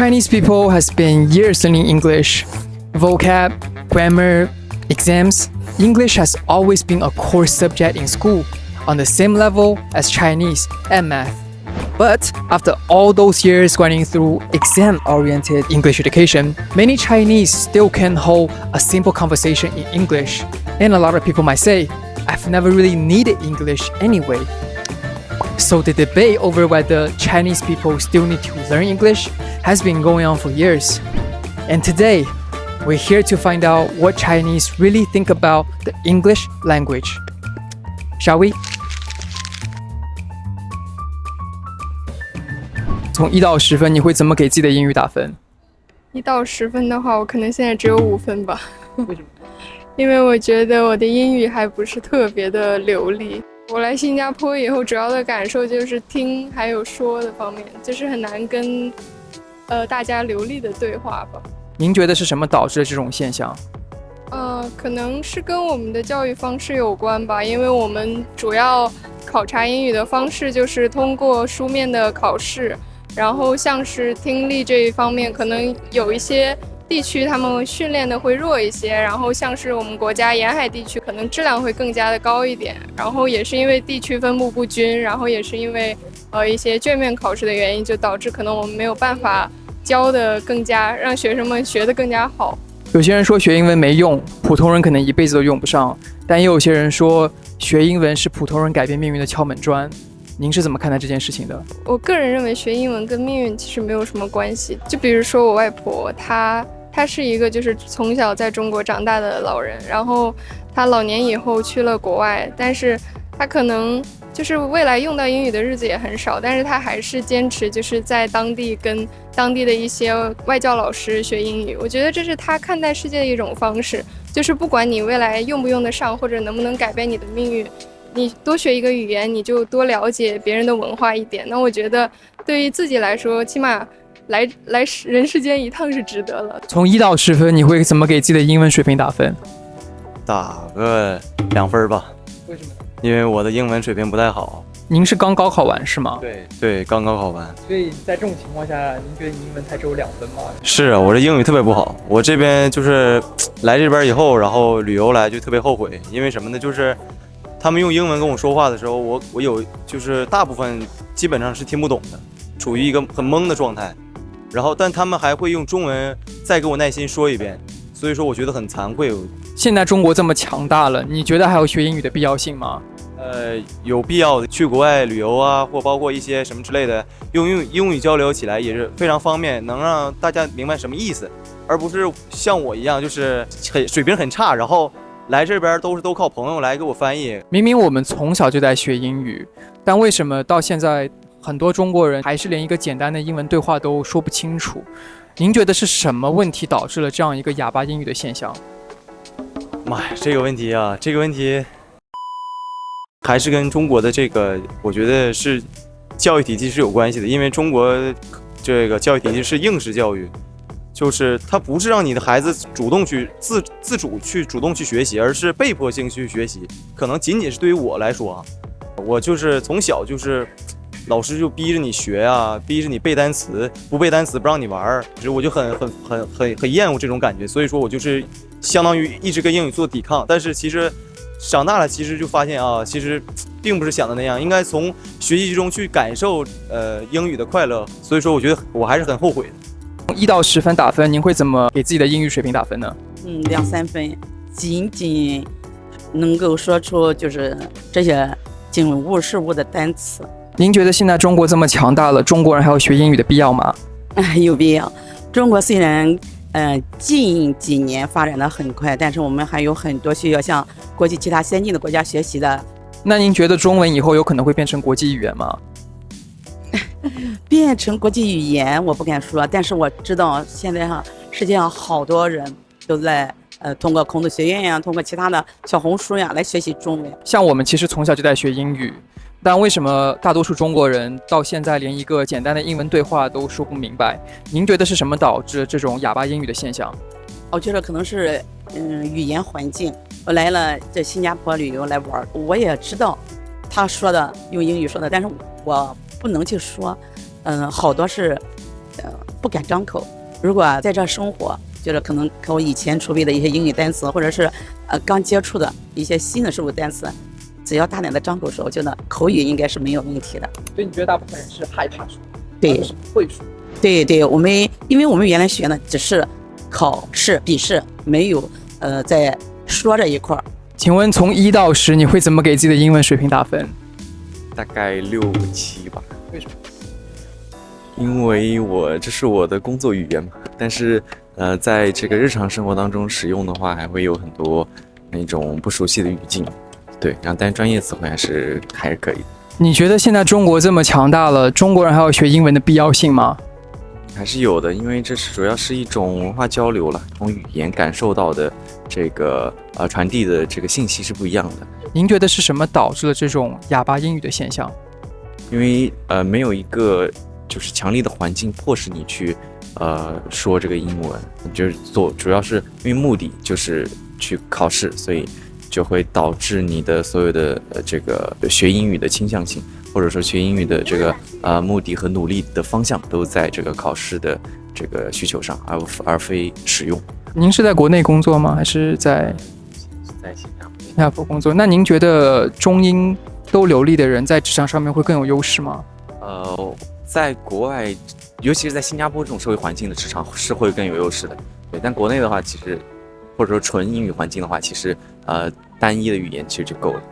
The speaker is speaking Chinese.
Chinese people has been years learning English. Vocab, grammar, exams. English has always been a core subject in school, on the same level as Chinese and math. But after all those years going through exam-oriented English education, many Chinese still can hold a simple conversation in English. And a lot of people might say, I've never really needed English anyway. So the debate over whether Chinese people still need to learn English has been going on for years. And today, we're here to find out what Chinese really think about the English language. Shall we? 从1到10分，你会怎么给自己的英语打分？1到10分的话，我可能现在只有5分吧。为什么？因为我觉得我的英语还不是特别的流利。我来新加坡以后，主要的感受就是听还有说的方面，就是很难跟大家流利的对话吧。您觉得是什么导致的这种现象？可能是跟我们的教育方式有关吧，因为我们主要考察英语的方式就是通过书面的考试，然后像是听力这一方面，可能有一些地区他们训练的会弱一些，然后像是我们国家沿海地区可能质量会更加的高一点，然后也是因为地区分布不均，然后也是因为一些卷面考试的原因，就导致可能我们没有办法教的更加让学生们学得更加好。有些人说学英文没用，普通人可能一辈子都用不上，但也有些人说学英文是普通人改变命运的敲门砖。您是怎么看待这件事情的？我个人认为学英文跟命运其实没有什么关系。就比如说我外婆，她是一个就是从小在中国长大的老人，然后她老年以后去了国外，但是她可能就是未来用到英语的日子也很少，但是她还是坚持就是在当地跟当地的一些外教老师学英语。我觉得这是她看待世界的一种方式，就是不管你未来用不用得上，或者能不能改变你的命运，你多学一个语言，你就多了解别人的文化一点。那我觉得对于自己来说，起码来人世间一趟是值得了。从1到10分，你会怎么给自己的英文水平打分？打个2分吧。为什么？因为我的英文水平不太好。您是刚高考完是吗？对，刚高考完。所以在这种情况下，您觉得你英文才只有2分吗？是啊，我这英语特别不好。我这边就是来这边以后，然后旅游来就特别后悔，因为什么呢？就是他们用英文跟我说话的时候，我有就是大部分基本上是听不懂的，处于一个很懵的状态。然后但他们还会用中文再给我耐心说一遍，所以说我觉得很惭愧。现在中国这么强大了，你觉得还有学英语的必要性吗？有必要的，去国外旅游啊，或包括一些什么之类的，用英语交流起来也是非常方便，能让大家明白什么意思，而不是像我一样就是水平很差，然后来这边都靠朋友来给我翻译。明明我们从小就在学英语，但为什么到现在很多中国人还是连一个简单的英文对话都说不清楚？您觉得是什么问题导致了这样一个哑巴英语的现象？妈呀，这个问题还是跟中国的这个，我觉得是教育体系是有关系的。因为中国这个教育体系是应试教育，就是它不是让你的孩子主动去自主去主动去学习，而是被迫性去学习。可能仅仅是对于我来说啊，我就是从小就是老师就逼着你学啊，逼着你背单词，不背单词不让你玩，其实我就很厌恶这种感觉。所以说我就是相当于一直跟英语做抵抗。但是其实长大了，其实就发现啊，其实并不是想的那样，应该从学习之中去感受英语的快乐。所以说我觉得我还是很后悔的。1到10分打分，您会怎么给自己的英语水平打分呢？2、3分，仅仅能够说出就是这些景物事物的单词。您觉得现在中国这么强大了，中国人还要学英语的必要吗？有必要。中国虽然近几年发展的很快，但是我们还有很多需要向国际其他先进的国家学习的。那您觉得中文以后有可能会变成国际语言吗？变成国际语言我不敢说，但是我知道现在世界上好多人都在通过孔子学院呀，通过其他的小红书呀来学习中文。像我们其实从小就在学英语，但为什么大多数中国人到现在连一个简单的英文对话都说不明白？您觉得是什么导致这种哑巴英语的现象？我觉得可能是语言环境。我来了这新加坡旅游来玩，我也知道他说的用英语说的，但是我不能去说，好多是不敢张口。如果在这生活，就是可能和我以前储备的一些英语单词，或者是刚接触的一些新的事物单词，只要大胆的张口说，我觉得口语应该是没有问题的。所以你觉得大部分人是害怕说，对，不是不会说？对，因为我们原来学呢只是考试、笔试，没有在说这一块儿。请问从1到10，你会怎么给自己的英文水平打分？大概6、7吧。为什么？因为这是我的工作语言嘛，但是在这个日常生活当中使用的话，还会有很多那种不熟悉的语境，对，然后但专业词汇还是可以的。你觉得现在中国这么强大了，中国人还要学英文的必要性吗？还是有的，因为这主要是一种文化交流了，从语言感受到的这个传递的这个信息是不一样的。您觉得是什么导致了这种哑巴英语的现象？因为没有一个就是强力的环境迫使你去说这个英文，就是主要是因为目的就是去考试，所以就会导致你的所有的这个学英语的倾向性，或者说学英语的这个目的和努力的方向都在这个考试的这个需求上，而非使用。您是在国内工作吗？还是在新加坡工作？那您觉得中英都流利的人在职场上面会更有优势吗？在国外，尤其是在新加坡这种社会环境的职场是会更有优势的。对，但国内的话，其实或者说纯英语环境的话，其实单一的语言其实就够了。